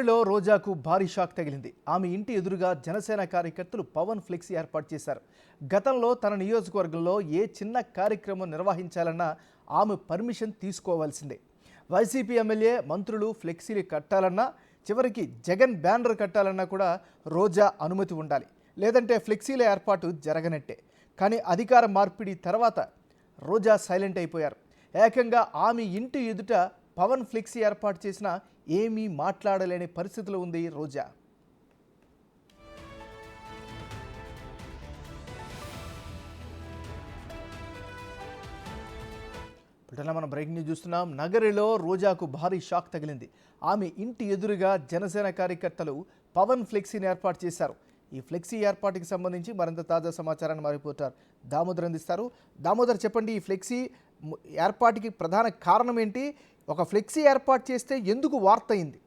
లో రోజాకు భారీ షాక్ తగిలింది. ఆమె ఇంటి ఎదురుగా జనసేన కార్యకర్తలు పవన్ ఫ్లెక్సీ ఏర్పాటు చేశారు. గతంలో తన నియోజకవర్గంలో ఏ చిన్న కార్యక్రమం నిర్వహించాలన్నా ఆమె పర్మిషన్ తీసుకోవాల్సిందే. వైసీపీ ఎమ్మెల్యే మంత్రులు ఫ్లెక్సీలు కట్టాలన్నా, చివరికి జగన్ బ్యానర్ కట్టాలన్నా కూడా రోజా అనుమతి ఉండాలి. లేదంటే ఫ్లెక్సీల ఏర్పాటు జరగనట్టే. కానీ అధికార మార్పిడి తర్వాత రోజా సైలెంట్ అయిపోయారు. ఏకంగా ఆమె ఇంటి ఎదుట పవన్ ఫ్లెక్సీ ఏర్పాటు చేసినా ఏమీ మాట్లాడలేని పరిస్థితిలో ఉంది రోజా. ఇప్పుడు మనం బ్రేకింగ్ న్యూస్ చూస్తున్నాం. నగరిలో రోజాకు భారీ షాక్ తగిలింది. ఆమె ఇంటి ఎదురుగా జనసేన కార్యకర్తలు పవన్ ఫ్లెక్సీని ఏర్పాటు చేశారు. ఈ ఫ్లెక్సీ ఏర్పాటుకి సంబంధించి మరింత తాజా సమాచారాన్ని మా రిపోర్టర్ దామోదర్ అందిస్తారు. దామోదర్, చెప్పండి, ఈ ఫ్లెక్సీ ఏర్పాటుకి ప్రధాన కారణం ఏంటి? ఒక ఫ్లెక్సీ ఏర్పాటు చేస్తే ఎందుకు వార్త అయింది?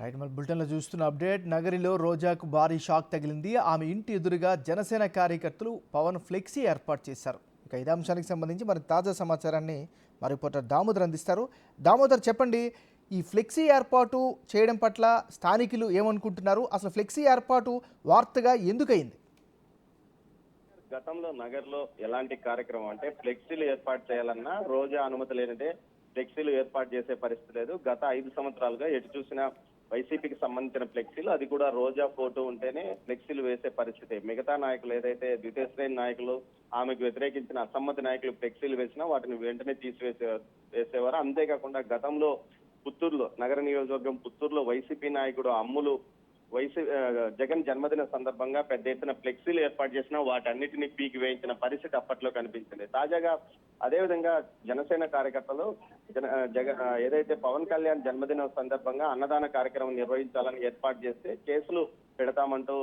రైట్, మన బులెటిన్లో చూస్తున్న అప్డేట్. నగరిలో రోజాకు భారీ షాక్ తగిలింది. ఆమె ఇంటి ఎదురుగా జనసేన కార్యకర్తలు పవన్ ఫ్లెక్సీ ఏర్పాటు చేశారు. ఇక ఇదే అంశానికి సంబంధించి మరి తాజా సమాచారాన్ని మా రిపోర్టర్ దామోదర్ అందిస్తారు. దామోదర్, చెప్పండి, ఈ ఫ్లెక్సీ ఏర్పాటు చేయడం పట్ల స్థానికులు ఏమనుకుంటున్నారు? అసలు ఫ్లెక్సీ ఏర్పాటు వార్తగా ఎందుకయింది? గతంలో నగర్లో ఎలాంటి కార్యక్రమం అంటే ఫ్లెక్సీలు ఏర్పాటు చేయాలన్నా రోజా అనుమతి లేనిదే ఫ్లెక్సీలు ఏర్పాటు చేసే పరిస్థితి లేదు. గత 5 సంవత్సరాలుగా ఎటు చూసినా వైసీపీకి సంబంధించిన ఫ్లెక్సీలు, అది కూడా రోజా ఫోటో ఉంటేనే ఫ్లెక్సీలు వేసే పరిస్థితి. మిగతా నాయకులు ఏదైతే ద్వితీయ శ్రేణి నాయకులు, ఆమెకు వ్యతిరేకించిన అసమ్మతి నాయకులు ఫ్లెక్సీలు వేసినా వాటిని వెంటనే వేసేవారు. అంతేకాకుండా గతంలో పుత్తూరులో, నగర నియోజకవర్గం పుత్తూరులో వైసీపీ నాయకుడు అమ్ములు జగన్ జన్మదిన సందర్భంగా పెద్ద ఎత్తున ఫ్లెక్సీలు ఏర్పాటు చేసినా వాటన్నిటిని పీకి వేయించిన పరిస్థితి అప్పట్లో కనిపించింది. తాజాగా అదేవిధంగా జనసేన కార్యకర్తలు ఏదైతే పవన్ కళ్యాణ్ జన్మదిన సందర్భంగా అన్నదాన కార్యక్రమం నిర్వహించాలని ఏర్పాటు చేస్తే కేసులు పెడతామంటూ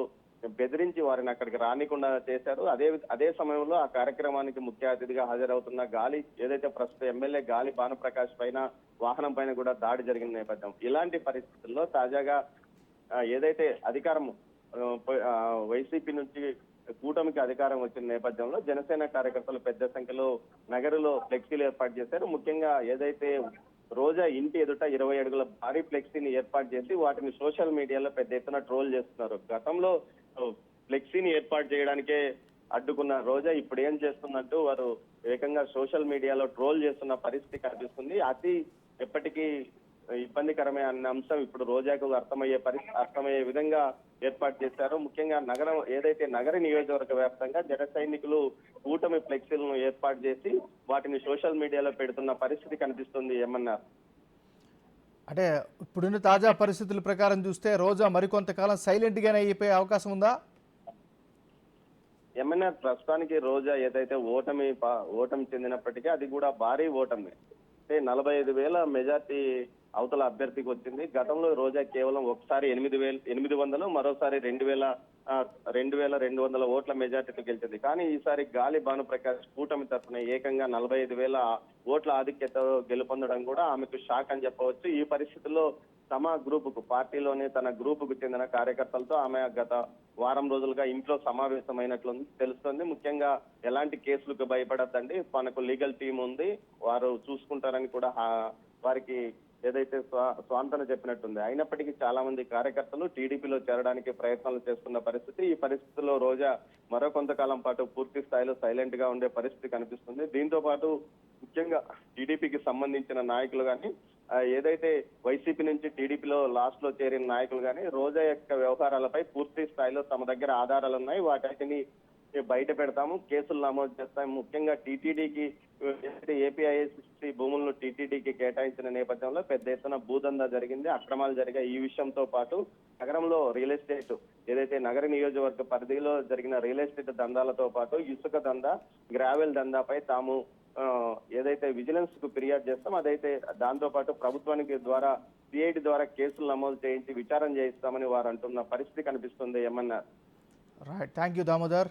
బెదిరించి వారిని అక్కడికి రానికుండా చేశారు. అదే సమయంలో ఆ కార్యక్రమానికి ముఖ్య అతిథిగా హాజరవుతున్న ఏదైతే ప్రస్తుత ఎమ్మెల్యే గాలి భానుప్రకాష్ పైన, వాహనం పైన కూడా దాడి జరిగిన నేపథ్యం. ఇలాంటి పరిస్థితుల్లో తాజాగా ఏదైతే అధికారం వైసీపీ నుంచి కూటమికి అధికారం వచ్చిన నేపథ్యంలో జనసేన కార్యకర్తలు పెద్ద సంఖ్యలో నగరులో ఫ్లెక్సీలు ఏర్పాటు చేశారు. ముఖ్యంగా ఏదైతే రోజా ఇంటి ఎదుట 20 అడుగుల భారీ ఫ్లెక్సీని ఏర్పాటు చేసి వాటిని సోషల్ మీడియాలో పెద్ద ఎత్తున ట్రోల్ చేస్తున్నారు. గతంలో ఫ్లెక్సీని ఏర్పాటు చేయడానికే అడ్డుకున్న రోజా ఇప్పుడు ఏం చేస్తుందంటూ వారు ఏకంగా సోషల్ మీడియాలో ట్రోల్ చేస్తున్న పరిస్థితి కనిపిస్తుంది. ఎప్పటికీ ఇబ్బందికరమే అన్న అంశం ఇప్పుడు రోజాకు అర్థమయ్యే విధంగా ఏర్పాటు చేశారు. ముఖ్యంగా ఏదైతే నగర నియోజకవర్గ వ్యాప్తంగా జన సైనికులు కూటమి ఫ్లెక్సీలను ఏర్పాటు చేసి వాటిని సోషల్ మీడియాలో పెడుతున్న పరిస్థితి కనిపిస్తుంది. ఏమన్నారు అంటే ఇప్పుడున్న తాజా పరిస్థితుల ప్రకారం చూస్తే రోజా మరికొంతకాలం సైలెంట్ గానే అయిపోయే అవకాశం ఉందా? ఏమన్నా ప్రస్తుతానికి రోజా ఏదైతే ఓటమి చెందినప్పటికీ అది కూడా భారీ ఓటమి. అంటే 45,000 మెజార్టీ అవతల అభ్యర్థికి వచ్చింది. గతంలో రోజా కేవలం ఒకసారి 8,800, మరోసారి 2,200 ఓట్ల మెజార్టీతో గెలిచింది. కానీ ఈసారి గాలి భానుప్రకాష్ కూటమి తరఫున ఏకంగా 45,000 ఓట్ల ఆధిక్యత గెలుపొందడం కూడా ఆమెకు షాక్ అని చెప్పవచ్చు. ఈ పరిస్థితుల్లో తమ గ్రూపుకు, పార్టీలోనే తన గ్రూపుకు చెందిన కార్యకర్తలతో ఆమె గత వారం రోజులుగా ఇంట్లో సమావేశమైనట్లు తెలుస్తోంది. ముఖ్యంగా ఎలాంటి కేసులకు భయపడద్దండి, మనకు లీగల్ టీం ఉంది, వారు చూసుకుంటారని కూడా వారికి ఏదైతే స్వాంతన చెప్పినట్టుంది. అయినప్పటికీ చాలా మంది కార్యకర్తలు టీడీపీలో చేరడానికి ప్రయత్నాలు చేస్తున్న పరిస్థితి. ఈ పరిస్థితుల్లో రోజా మరో కొంతకాలం పాటు పూర్తి స్థాయిలో సైలెంట్ గా ఉండే పరిస్థితి కనిపిస్తుంది. దీంతో పాటు ముఖ్యంగా టీడీపీకి సంబంధించిన నాయకులు కానీ, ఏదైతే వైసీపీ నుంచి టీడీపీలో లాస్ట్ లో చేరిన నాయకులు కానీ రోజా యొక్క వ్యవహారాలపై పూర్తి స్థాయిలో తమ దగ్గర ఆధారాలు ఉన్నాయి, వాటిని బయట పెడతాము, కేసులు నమోదు చేస్తాము. ముఖ్యంగా టీటీడీకి ఏపీఐఏసీ భూములను టీటీడీకి కేటాయించిన నేపథ్యంలో పెద్ద ఎత్తున భూదందా జరిగింది, అక్రమాలు జరిగాయి. ఈ విషయంతో పాటు నగరంలో రియల్ ఎస్టేట్ ఏదైతే నగర నియోజకవర్గ పరిధిలో జరిగిన రియల్ ఎస్టేట్ దందాలతో పాటు ఇసుక దందా, గ్రావెల్ దందాపై తాము ఏదైతే విజిలెన్స్ కు ఫిర్యాదు చేస్తాం, అదైతే దాంతో పాటు ప్రభుత్వానికి ద్వారా సిఐడి ద్వారా కేసులు నమోదు చేయించి విచారణ చేయిస్తామని వారు అంటున్న పరిస్థితి కనిపిస్తుంది. ఏమన్నారు? Right, thank you Damodar.